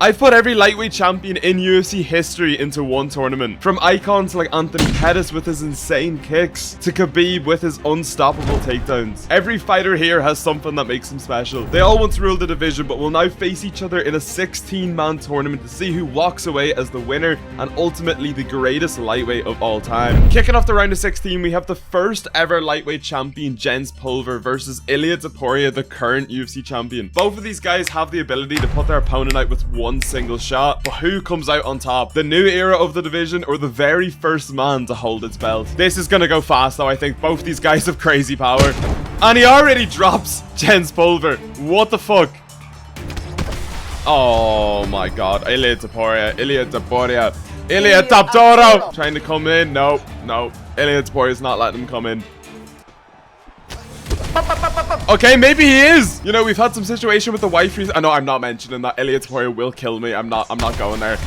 I've put every lightweight champion in UFC history into one tournament. From icons like Anthony Pettis with his insane kicks, to Khabib with his unstoppable takedowns. Every fighter here has something that makes them special. They all once ruled the division, but will now face each other in a 16-man tournament to see who walks away as the winner and ultimately the greatest lightweight of all time. Kicking off the round of 16, we have the first ever lightweight champion, Jens Pulver, versus Ilia Topuria, the current UFC champion. Both of these guys have the ability to put their opponent out with one single shot, but who comes out on top? The new era of the division or the very first man to hold its belt? This is gonna go fast though. I think both these guys have crazy power. And he already drops Jens Pulver. What the fuck? Oh my god. Ilia Topuria. Trying to come in. No. Ilia Topuria is not letting him come in. Okay, maybe he is. You know, we've had some situation with the wife. I know I'm not mentioning that. Ilia Topuria will kill me. I'm not going there.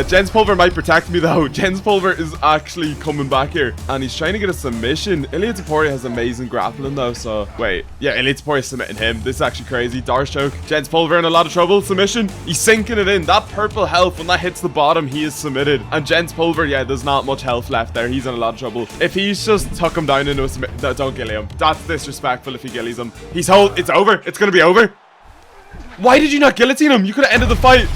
Jens Pulver might protect me though. Jens Pulver is actually coming back here and he's trying to get a submission. Ilia Topuria has amazing grappling though, so wait. Yeah, Ilia Topuria is submitting him. This is actually crazy. Darce choke. Jens Pulver in a lot of trouble. Submission. He's sinking it in. That purple health, when that hits the bottom, he is submitted. And Jens Pulver, yeah, there's not much health left there. He's in a lot of trouble. If he's just tuck him down into a submission, don't gilly him. That's disrespectful if he gillies him. It's over. It's gonna be over. Why did you not guillotine him? You could have ended the fight.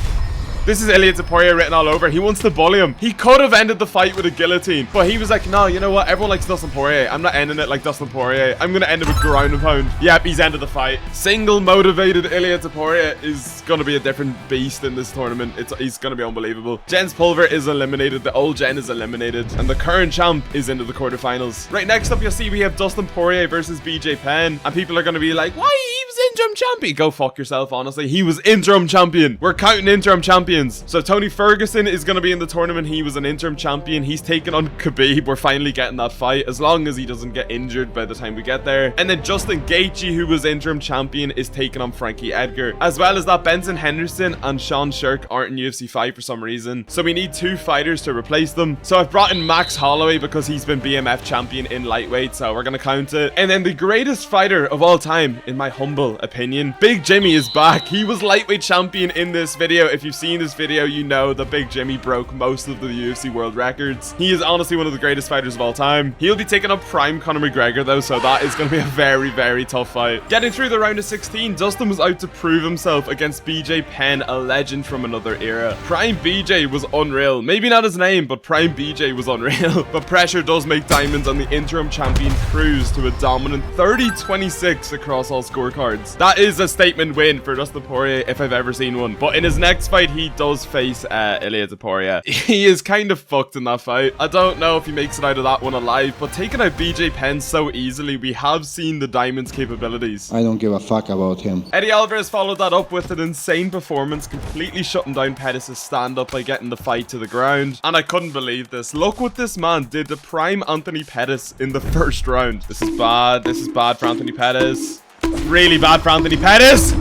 This is Ilia Topuria written all over. He wants to bully him. He could have ended the fight with a guillotine, but he was like, no, you know what? Everyone likes Dustin Poirier. I'm not ending it like Dustin Poirier. I'm going to end it with ground and pound. Yep, he's ended the fight. Single motivated Ilia Topuria is going to be a different beast in this tournament. He's going to be unbelievable. Jens Pulver is eliminated. The old Jen is eliminated, and the current champ is into the quarterfinals. Right, next up, you'll see we have Dustin Poirier versus BJ Penn, and people are going to be like, why? He was interim champion. Go fuck yourself, honestly. He was interim champion. We're counting interim champions. So Tony Ferguson is going to be in the tournament. He was an interim champion. He's taking on Khabib. We're finally getting that fight, as long as he doesn't get injured by the time we get there. And then Justin Gaethje, who was interim champion, is taking on Frankie Edgar. As well as that, Benson Henderson and Sean Shirk aren't in UFC 5 for some reason. So we need two fighters to replace them. So I've brought in Max Holloway because he's been BMF champion in lightweight. So we're going to count it. And then the greatest fighter of all time, in my humble opinion, Big Jimmy is back. He was lightweight champion in this video. If you've seen this video, you know that Big Jimmy broke most of the UFC world records. He is honestly one of the greatest fighters of all time. He'll be taking up prime Conor McGregor though, so that is going to be a very, very tough fight. Getting through the round of 16, Dustin was out to prove himself against BJ Penn, a legend from another era. Prime BJ was unreal. Maybe not his name, but Prime BJ was unreal. But pressure does make diamonds, and the interim champion cruised to a dominant 30-26 across all scorecards. That is a statement win for Dustin Poirier if I've ever seen one. But in his next fight, he does face Ilia Topuria. He is kind of fucked in that fight. I don't know if he makes it out of that one alive, but taking out BJ Penn so easily, we have seen the Diamond's capabilities. I don't give a fuck about him. Eddie Alvarez followed that up with an insane performance, completely shutting down Pettis' stand-up by getting the fight to the ground. And I couldn't believe this. Look what this man did to prime Anthony Pettis in the first round. This is bad. This is bad for Anthony Pettis. Really bad for Anthony Pettis.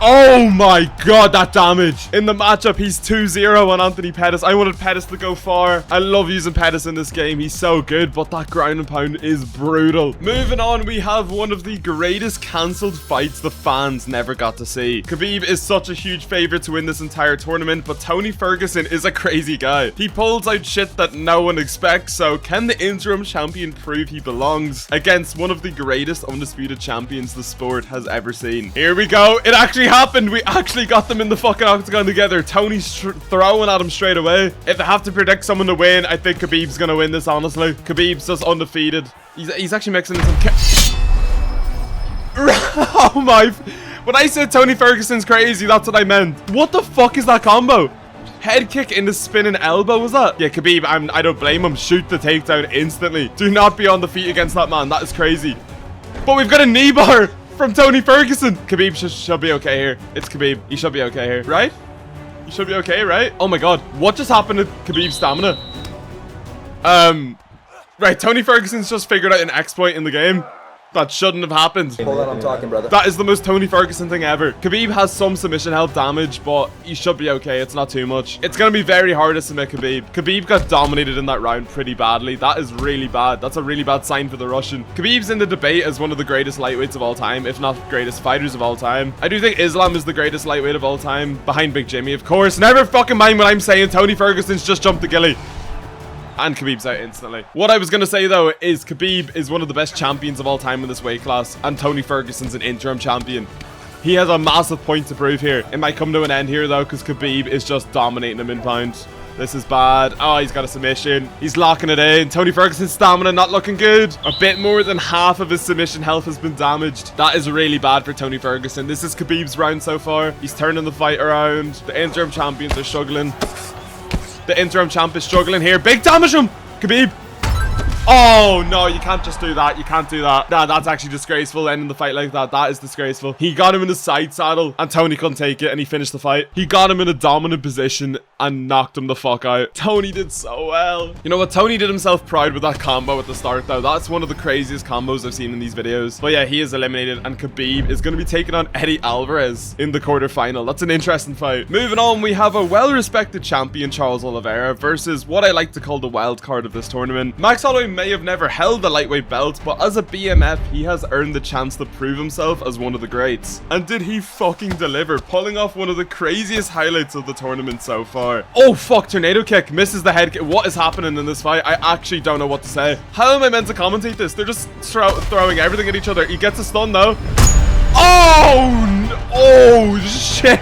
Oh my god, that damage. In the matchup, he's 2-0 on Anthony Pettis. I wanted Pettis to go far. I love using Pettis in this game. He's so good, but that ground and pound is brutal. Moving on, we have one of the greatest cancelled fights the fans never got to see. Khabib is such a huge favorite to win this entire tournament, but Tony Ferguson is a crazy guy. He pulls out shit that no one expects, so can the interim champion prove he belongs against one of the greatest undisputed champions the sport has ever seen? Here we go. It actually happened. We actually got them in the fucking octagon together. Tony's throwing at him straight away. If they have to predict someone to win, I think Khabib's gonna win this, honestly. Khabib's just undefeated. He's actually mixing in some oh my. When I said Tony Ferguson's crazy, that's what I meant. What the fuck is that combo? Head kick into spinning elbow, was that? Yeah, Khabib, I don't blame him. Shoot the takedown instantly. Do not be on the feet against that man. That is crazy. But we've got a knee bar from Tony Ferguson. Khabib should be okay here. It's Khabib. He should be okay here, right? He should be okay, right? Oh my god. What just happened to Khabib's stamina? Right, Tony Ferguson's just figured out an exploit in the game. That shouldn't have happened. Hold on, I'm talking, brother. That is the most Tony Ferguson thing ever. Khabib has some submission health damage, but he should be okay. It's not too much. It's going to be very hard to submit Khabib. Khabib got dominated in that round pretty badly. That is really bad. That's a really bad sign for the Russian. Khabib's in the debate as one of the greatest lightweights of all time, if not greatest fighters of all time. I do think Islam is the greatest lightweight of all time, behind Big Jimmy, of course. Never fucking mind what I'm saying. Tony Ferguson's just jumped the gilly. And Khabib's out instantly. What I was going to say, though, is Khabib is one of the best champions of all time in this weight class, and Tony Ferguson's an interim champion. He has a massive point to prove here. It might come to an end here, though, because Khabib is just dominating him in pound. This is bad. Oh, he's got a submission. He's locking it in. Tony Ferguson's stamina not looking good. A bit more than half of his submission health has been damaged. That is really bad for Tony Ferguson. This is Khabib's round so far. He's turning the fight around. The interim champions are struggling. The interim champ is struggling here. Big damage him! Khabib! Oh, no, you can't just do that. You can't do that. Nah, that's actually disgraceful, ending the fight like that. That is disgraceful. He got him in the side saddle, and Tony couldn't take it, and he finished the fight. He got him in a dominant position and knocked him the fuck out. Tony did so well. You know what? Tony did himself proud with that combo at the start, though. That's one of the craziest combos I've seen in these videos. But yeah, he is eliminated, and Khabib is going to be taking on Eddie Alvarez in the quarterfinal. That's an interesting fight. Moving on, we have a well-respected champion, Charles Oliveira, versus what I like to call the wild card of this tournament. Max Holloway may have never held the lightweight belt, but as a BMF, he has earned the chance to prove himself as one of the greats. And did he fucking deliver, pulling off one of the craziest highlights of the tournament so far. Oh fuck, tornado kick, misses the head kick. What is happening in this fight? I actually don't know what to say. How am I meant to commentate this? They're just throwing everything at each other. He gets a stun though. Oh, oh shit.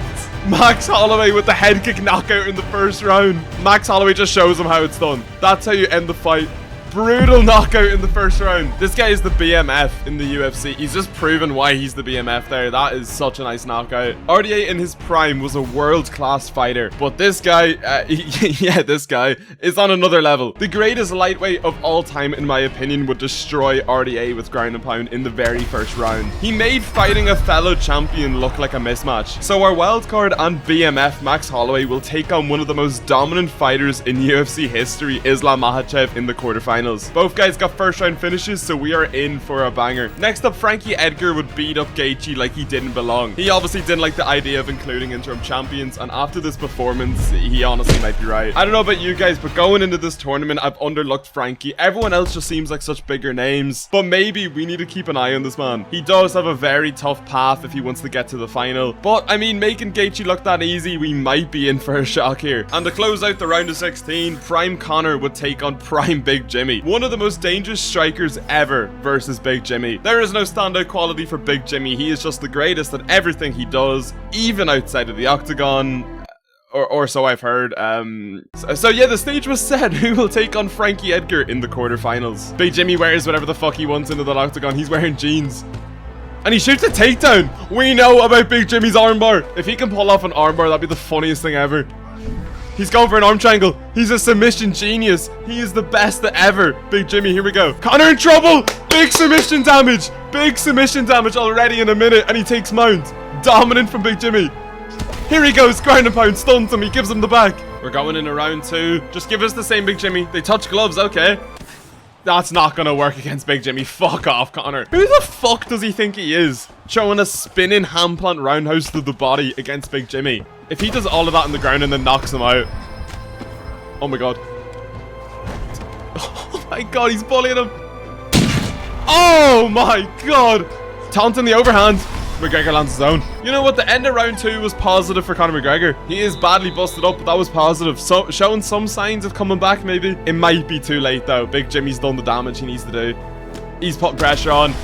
Max Holloway with the head kick knockout in the first round. Max Holloway just shows him how it's done. That's how you end the fight. Brutal knockout in the first round. This guy is the BMF in the UFC. He's just proven why he's the BMF there. That is such a nice knockout. RDA in his prime was a world-class fighter, but this guy, yeah, this guy is on another level. The greatest lightweight of all time, in my opinion, would destroy RDA with ground and pound in the very first round. He made fighting a fellow champion look like a mismatch. So our wildcard and BMF, Max Holloway, will take on one of the most dominant fighters in UFC history, Islam Makhachev, in the quarterfinals. Both guys got first round finishes, so we are in for a banger. Next up, Frankie Edgar would beat up Gaethje like he didn't belong. He obviously didn't like the idea of including interim champions, and after this performance, he honestly might be right. I don't know about you guys, but going into this tournament, I've underlooked Frankie. Everyone else just seems like such bigger names, but maybe we need to keep an eye on this man. He does have a very tough path if he wants to get to the final, but I mean, making Gaethje look that easy, we might be in for a shock here. And to close out the round of 16, Prime Connor would take on Prime Big Jimmy. One of the most dangerous strikers ever versus Big Jimmy. There is no standout quality for Big Jimmy. He is just the greatest at everything he does, even outside of the octagon. Or so I've heard. So yeah, the stage was set. Who will take on Frankie Edgar in the quarterfinals? Big Jimmy wears whatever the fuck he wants into the octagon. He's wearing jeans. And he shoots a takedown. We know about Big Jimmy's armbar. If he can pull off an armbar, that'd be the funniest thing ever. He's going for an arm triangle. He's a submission genius. He is the best ever. Big Jimmy, here we go. Connor in trouble. Big submission damage. Big submission damage already in a minute. And he takes mount. Dominant from Big Jimmy. Here he goes. Ground and pound. Stuns him. He gives him the back. We're going into round 2. Just give us the same, Big Jimmy. They touch gloves. Okay. That's not gonna work against Big Jimmy. Fuck off, Connor. Who the fuck does he think he is? Showing a spinning hand plant roundhouse to the body against Big Jimmy. If he does all of that on the ground and then knocks him out. Oh my god. Oh my god, he's bullying him. Oh my god. Taunting the overhand. McGregor lands his own. You know what? The end of round 2 was positive for Conor McGregor. He is badly busted up, but that was positive. So, showing some signs of coming back, maybe. It might be too late, though. Big Jimmy's done the damage he needs to do. He's putting pressure on.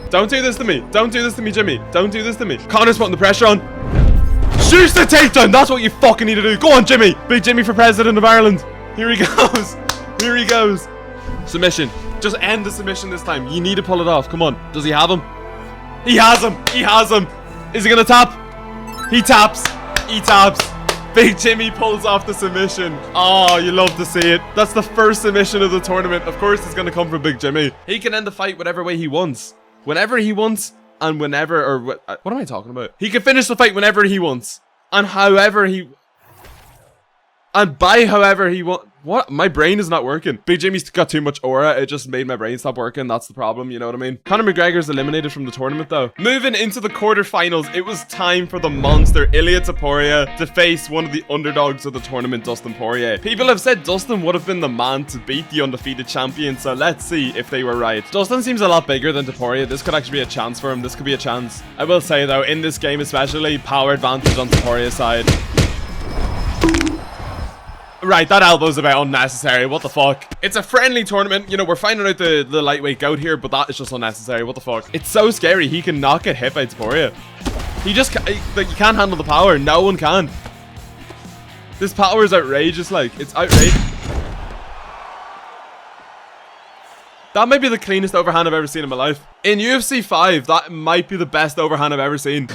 Don't do this to me. Don't do this to me, Jimmy. Don't do this to me. Conor's putting the pressure on. Shoots the takedown. That's what you fucking need to do. Go on, Jimmy. Big Jimmy for president of Ireland. Here he goes. Here he goes. Submission. Just end the submission this time. You need to pull it off. Come on. Does he have him? He has him. He has him. Is he going to tap? He taps. He taps. Big Jimmy pulls off the submission. Oh, you love to see it. That's the first submission of the tournament. Of course, it's going to come from Big Jimmy. He can end the fight whatever way he wants. Whenever he wants and whenever, or what am I talking about? He can finish the fight whenever he wants and however he... And by however he won. What? My brain is not working. Big Jimmy's got too much aura. It just made my brain stop working. That's the problem. You know what I mean? Conor McGregor's eliminated from the tournament though. Moving into the quarterfinals, it was time for the monster Ilia Topuria to face one of the underdogs of the tournament, Dustin Poirier. People have said Dustin would have been the man to beat the undefeated champion. So let's see if they were right. Dustin seems a lot bigger than Topuria. This could actually be a chance for him. This could be a chance. I will say though, in this game especially, power advantage on Topuria's side. Right, that elbow's a bit unnecessary. What the fuck? It's a friendly tournament. You know, we're finding out the lightweight goat here, but that is just unnecessary. What the fuck? It's so scary. He can not get hit by Topuria. He just can't, like, you can't handle the power. No one can. This power is outrageous. Like, it's outrageous. That might be the cleanest overhand I've ever seen in my life. In UFC 5, that might be the best overhand I've ever seen.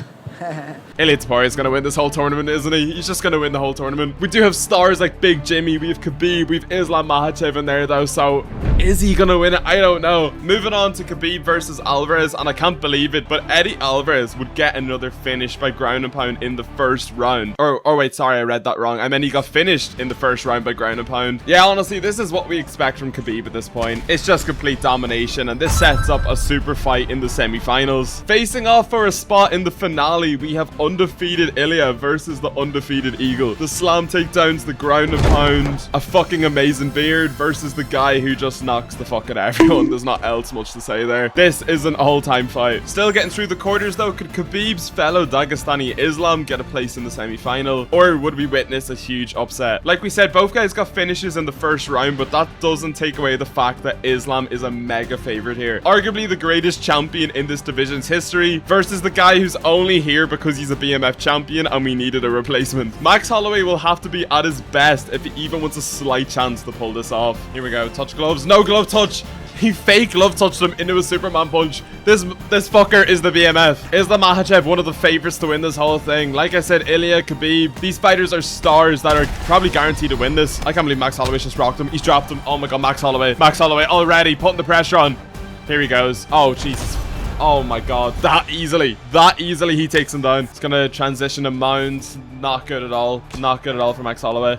Ilia Topuria is going to win this whole tournament, isn't he? He's just going to win the whole tournament. We do have stars like Big Jimmy, we have Khabib, we have Islam Makhachev in there though, so is he going to win it? I don't know. Moving on to Khabib versus Alvarez, and I can't believe it, but Eddie Alvarez would get another finish by ground and pound in the first round. Or wait, sorry, I read that wrong. I mean, he got finished in the first round by ground and pound. Yeah, honestly, this is what we expect from Khabib at this point. It's just complete domination, and this sets up a super fight in the semi-finals. Facing off for a spot in the finale, we have undefeated Ilia versus the undefeated Eagle. The slam takedowns, the ground and pound, a fucking amazing beard versus the guy who just knocks the fuck out of everyone. There's not else much to say there. This is an all-time fight. Still getting through the quarters though. Could Khabib's fellow Dagestani Islam get a place in the semi-final, or would we witness a huge upset? Like we said, both guys got finishes in the first round, but that doesn't take away the fact that Islam is a mega favorite here. Arguably the greatest champion in this division's history versus the guy who's only here because he's a BMF champion and we needed a replacement. Max Holloway will have to be at his best if he even wants a slight chance to pull this off. Here we go. Touch gloves. No glove touch. He fake glove touched him into a Superman punch. This fucker is the BMF. Islam Makhachev, one of the favorites to win this whole thing. Like I said, Ilia, Khabib, these fighters are stars that are probably guaranteed to win this. I can't believe Max Holloway just rocked him. He's dropped him. Oh my god, Max Holloway. Max Holloway already putting the pressure on. Here he goes. Oh, Jesus. Oh my god, that easily he takes him down. It's gonna transition to mount. Not good at all. Not good at all for Max Holloway.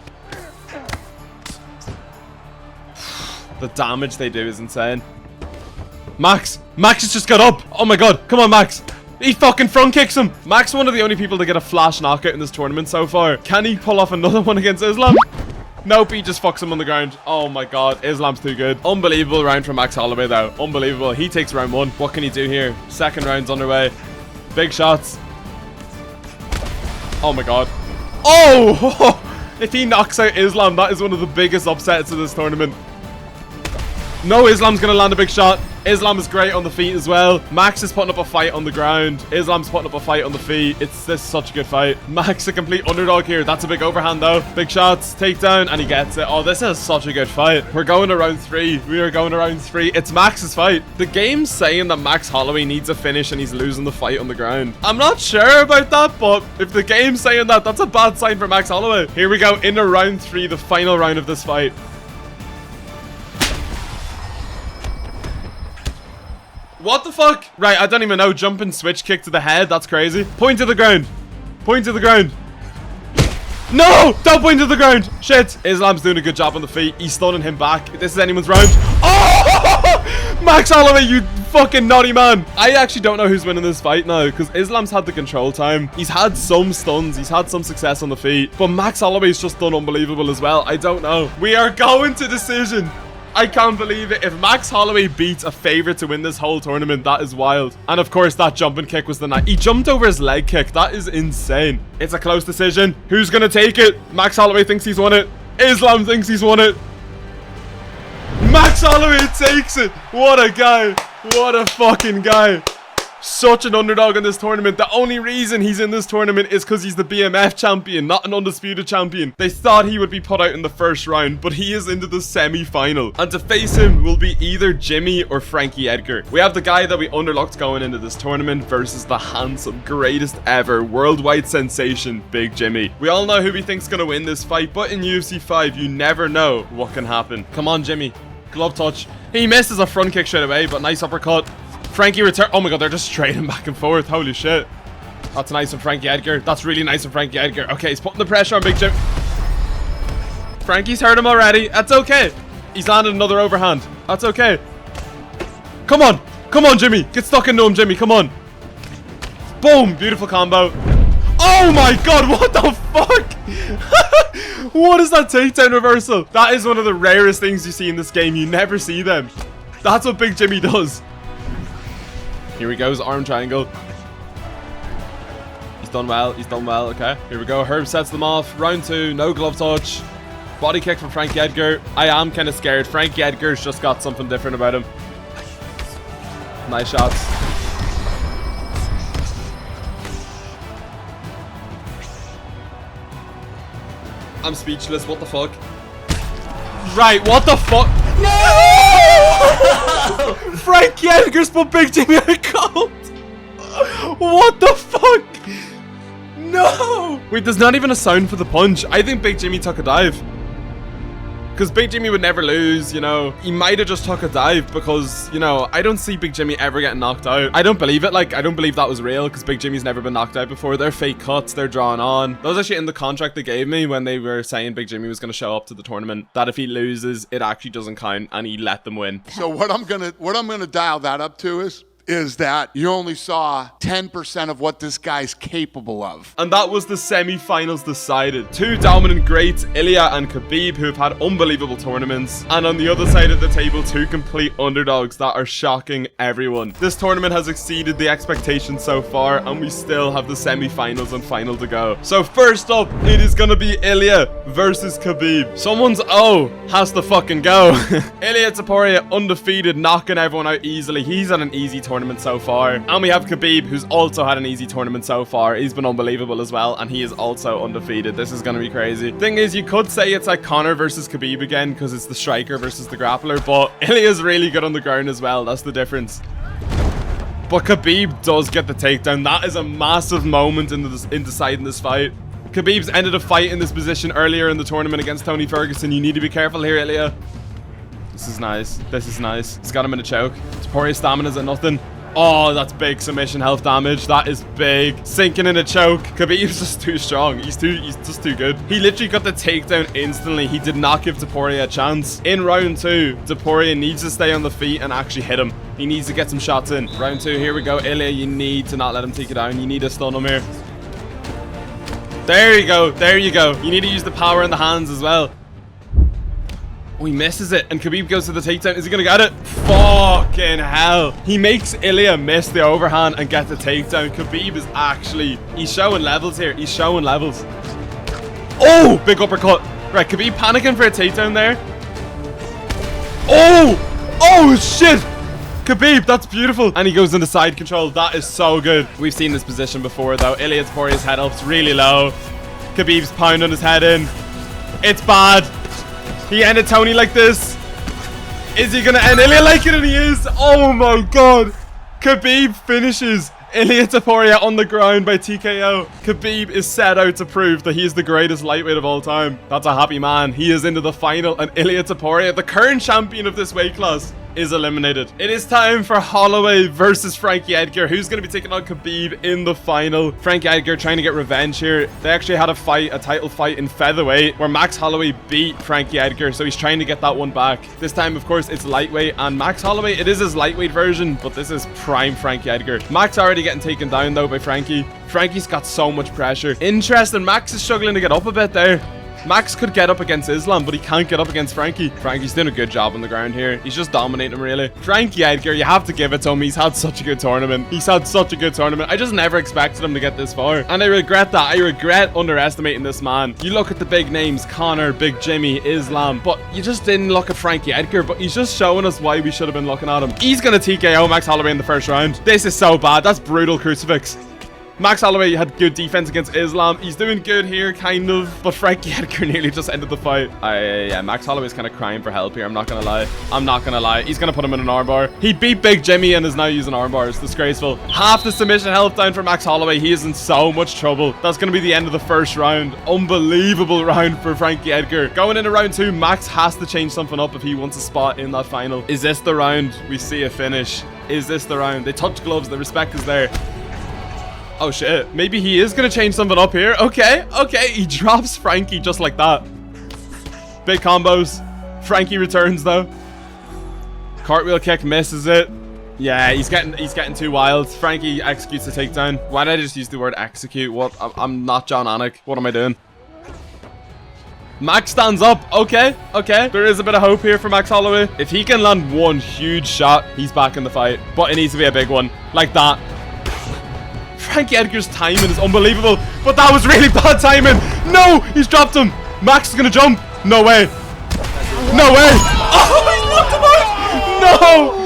The damage they do is insane. Max has just got up. Oh my god, come on Max. He fucking front kicks him. Max, one of the only people to get a flash knockout in this tournament so far. Can he pull off another one against Islam? Nope, he just fucks him on the ground. Oh my god, Islam's too good. Unbelievable round from Max Holloway though. Unbelievable. He takes round one. What can he do here? Second round's underway. Big shots. Oh my god. Oh! If he knocks out Islam, that is one of the biggest upsets of this tournament. No, Islam's gonna land a big shot. Islam is great on the feet as well. Max is putting up a fight on the ground. Islam's putting up a fight on the feet. This is such a good fight. Max a complete underdog here. That's a big overhand though. Big shots, takedown, and he gets it. Oh, this is such a good fight. We're going to round 3. We are going to round 3. It's Max's fight. The game's saying that Max Holloway needs a finish and he's losing the fight on the ground. I'm not sure about that, but if the game's saying that, that's a bad sign for Max Holloway. Here we go into round 3, the final round of this fight. What the fuck? Right, I don't even know. Jumping switch kick to the head. That's crazy. Point to the ground. Point to the ground. No! Don't point to the ground. Shit. Islam's doing a good job on the feet. He's stunning him back. This is anyone's round. Oh! Max Holloway, you fucking naughty man. I actually don't know who's winning this fight now because Islam's had the control time. He's had some stuns. He's had some success on the feet. But Max Holloway's just done unbelievable as well. I don't know. We are going to decision. I can't believe it. If Max Holloway beats a favorite to win this whole tournament, that is wild. And of course, that jumping kick was the night. He jumped over his leg kick. That is insane. It's a close decision. Who's going to take it? Max Holloway thinks he's won it. Islam thinks he's won it. Max Holloway takes it. What a guy. What a fucking guy. Such an underdog in this tournament. The only reason he's in this tournament is because he's the BMF champion, not an undisputed champion. They thought he would be put out in the first round, but he is into the semi-final. And to face him will be either Jimmy or Frankie Edgar. We have the guy that we underlooked going into this tournament versus the handsome, greatest ever worldwide sensation, Big Jimmy. We all know who we think's gonna win this fight, but in UFC 5, you never know what can happen. Come on, Jimmy. Glove touch. He misses a front kick straight away, but nice uppercut. Frankie return. Oh my god, they're just trading back and forth. Holy shit. That's nice from Frankie Edgar. That's really nice from Frankie Edgar. Okay, he's putting the pressure on Big Jim. Frankie's hurt him already. That's okay. He's landed another overhand. That's okay. Come on. Come on, Jimmy. Get stuck into him, Jimmy. Come on. Boom. Beautiful combo. Oh my god, what the fuck? What is that takedown reversal? That is one of the rarest things you see in this game. You never see them. That's what Big Jimmy does. Here he goes, arm triangle. He's done well, he's done well. Okay, here we go. Herb sets them off. Round 2, no glove touch. Body kick from Frankie Edgar. I am kind of scared. Frankie Edgar's just got something different about him. Nice shots. I'm speechless. What the fuck? Right, what the fuck? No! Frankie Edgar's put Big Jimmy out of cold. What the fuck? No! Wait, there's not even a sound for the punch. I think Big Jimmy took a dive. Because Big Jimmy would never lose, you know. He might have just took a dive because, you know, I don't see Big Jimmy ever getting knocked out. I don't believe it. Like, I don't believe that was real because Big Jimmy's never been knocked out before. They're fake cuts. They're drawn on. That was actually in the contract they gave me when they were saying Big Jimmy was going to show up to the tournament. That if he loses, it actually doesn't count and he let them win. So what I'm gonna dial that up to is that you only saw 10% of what this guy's capable of. And that was the semi-finals decided. Two dominant greats, Ilya and Khabib, who have had unbelievable tournaments. And on the other side of the table, two complete underdogs that are shocking everyone. This tournament has exceeded the expectations so far, and we still have the semi-finals and final to go. So first up, it is gonna be Ilya versus Khabib. Someone's O has to fucking go. Ilya Topuria undefeated, knocking everyone out easily. He's had an easy tournament so far. And we have Khabib, who's also had an easy tournament so far. He's been unbelievable as well, and he is also undefeated. This is gonna be crazy. Thing is, you could say it's like Conor versus Khabib again, because it's the striker versus the grappler, but Ilya's really good on the ground as well. That's the difference. But Khabib does get the takedown. That is a massive moment in deciding this fight. Khabib's ended a fight in this position earlier in the tournament against Tony Ferguson. You need to be careful here, Ilya. This is nice. This is nice. It's got him in a choke. Topuria's stamina's at nothing. Oh, that's big submission health damage. That is big. Sinking in a choke. Khabib's just too strong. He's just too good. He literally got the takedown instantly. He did not give Topuria a chance. In round 2, Topuria needs to stay on the feet and actually hit him. He needs to get some shots in. Round 2, here we go. Ilya, you need to not let him take it down. You need to stun him here. There you go. There you go. You need to use the power in the hands as well. Oh, he misses it, and Khabib goes to the takedown. Is he gonna get it? Fucking hell. He makes Ilya miss the overhand and get the takedown. Khabib is actually... He's showing levels here. He's showing levels. Oh! Big uppercut. Right, Khabib panicking for a takedown there. Oh! Oh, shit! Khabib, that's beautiful. And he goes into side control. That is so good. We've seen this position before, though. Ilya Topuria's head up's really low. Khabib's pounding his head in. It's bad. He ended Tony like this. Is he gonna end Ilya like it? And he is. Oh my god. Khabib finishes Ilya Topuria on the ground by TKO. Khabib is set out to prove that he is the greatest lightweight of all time. That's a happy man. He is into the final, and Ilya Topuria, the current champion of this weight class, is eliminated. It is time for Holloway versus Frankie Edgar. Who's going to be taking on Khabib in the final? Frankie Edgar trying to get revenge here. They actually had a title fight in featherweight where Max Holloway beat Frankie Edgar, so he's trying to get that one back. This time, of course, it's lightweight, and Max Holloway, it is his lightweight version, but this is prime Frankie Edgar. Max already getting taken down though by Frankie. Frankie's got so much pressure. Interesting, Max is struggling to get up a bit there. Max could get up against Islam, but he can't get up against Frankie. Frankie's doing a good job on the ground here. He's just dominating him, really. Frankie Edgar, you have to give it to him. He's had such a good tournament. I just never expected him to get this far. And I regret that. I regret underestimating this man. You look at the big names, Conor, Big Jimmy, Islam, but you just didn't look at Frankie Edgar, but he's just showing us why we should have been looking at him. He's going to TKO Max Holloway in the first round. This is so bad. That's brutal crucifix. Max Holloway had good defense against Islam. He's doing good here, kind of. But Frankie Edgar nearly just ended the fight. Yeah, Max Holloway's kind of crying for help here. I'm not going to lie. He's going to put him in an armbar. He beat Big Jimmy and is now using armbars. Disgraceful. Half the submission health down for Max Holloway. He is in so much trouble. That's going to be the end of the first round. Unbelievable round for Frankie Edgar. Going into round 2, Max has to change something up if he wants a spot in that final. Is this the round we see a finish? Is this the round? They touch gloves. The respect is there. Oh shit, maybe he is gonna change something up here. Okay, he drops Frankie just like that. Big combos. Frankie returns though. Cartwheel kick, misses it. Yeah, he's getting too wild. Frankie executes the takedown. Why did I just use the word execute? What? I'm not John Anik. What am I doing? Max stands up. Okay. There is a bit of hope here for Max Holloway. If he can land one huge shot, he's back in the fight. But it needs to be a big one. Like that. Frankie Edgar's timing is unbelievable. But that was really bad timing. No, he's dropped him. Max is going to jump. No way. No way. Oh, he knocked him out. No.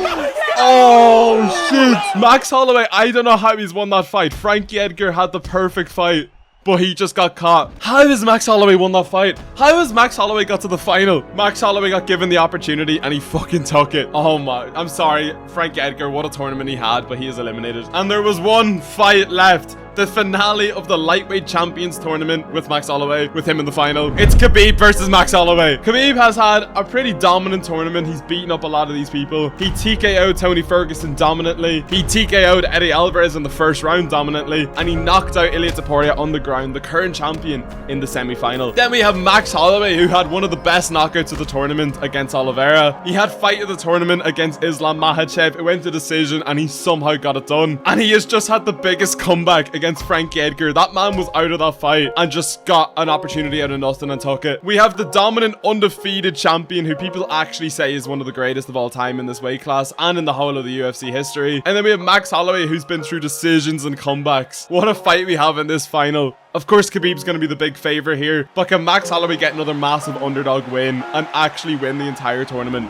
Oh, shit. Max Holloway, I don't know how he's won that fight. Frankie Edgar had the perfect fight, but he just got caught. How has Max Holloway won that fight? How has Max Holloway got to the final? Max Holloway got given the opportunity and he fucking took it. Oh my, I'm sorry, Frankie Edgar, what a tournament he had, but he is eliminated. And there was one fight left. The finale of the lightweight champions tournament with Max Holloway, with him in the final. It's Khabib versus Max Holloway. Khabib has had a pretty dominant tournament. He's beaten up a lot of these people. He TKO'd Tony Ferguson dominantly. He TKO'd Eddie Alvarez in the first round dominantly. And he knocked out Ilia Topuria on the ground, the current champion, in the semi-final. Then we have Max Holloway, who had one of the best knockouts of the tournament against Oliveira. He had fight of the tournament against Islam Makhachev. It went to decision and he somehow got it done. And he has just had the biggest comeback against Frankie Edgar. That man was out of that fight and just got an opportunity out of nothing and took it. We have the dominant, undefeated champion who people actually say is one of the greatest of all time in this weight class and in the whole of the UFC history. And then we have Max Holloway, who's been through decisions and comebacks. What a fight we have in this final. Of course, Khabib's going to be the big favorite here, but can Max Holloway get another massive underdog win and actually win the entire tournament?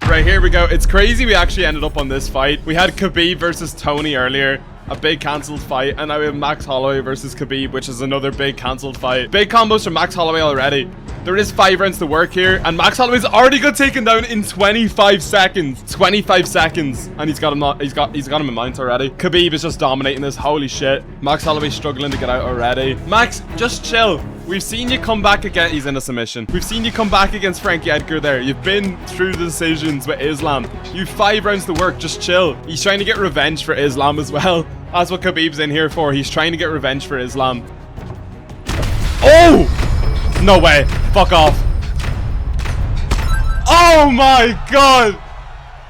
Right, here we go. It's crazy we actually ended up on this fight. We had Khabib versus Tony earlier, a big cancelled fight, and now we have Max Holloway versus Khabib, which is another big cancelled fight. Big combos from Max Holloway already. There is 5 rounds to work here, and Max Holloway's already got taken down in 25 seconds. 25 seconds, and he's got him in mind already. Khabib is just dominating this. Holy shit. Max Holloway's struggling to get out already. Max, just chill. We've seen you come back again. He's in a submission. We've seen you come back against Frankie Edgar there. You've been through the decisions with Islam. You've 5 rounds to work. Just chill. He's trying to get revenge for Islam as well. That's what Khabib's in here for. He's trying to get revenge for Islam. Oh! No way. Fuck off. Oh my god.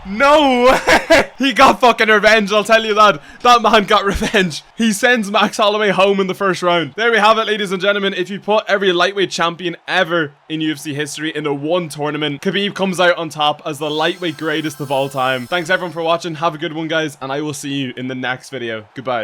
No way. He got fucking revenge, I'll tell you that. That man got revenge. He sends Max Holloway home in the first round. There we have it, ladies and gentlemen. If you put every lightweight champion ever in UFC history into one tournament, Khabib comes out on top as the lightweight greatest of all time. Thanks everyone for watching. Have a good one, guys, and I will see you in the next video. Goodbye.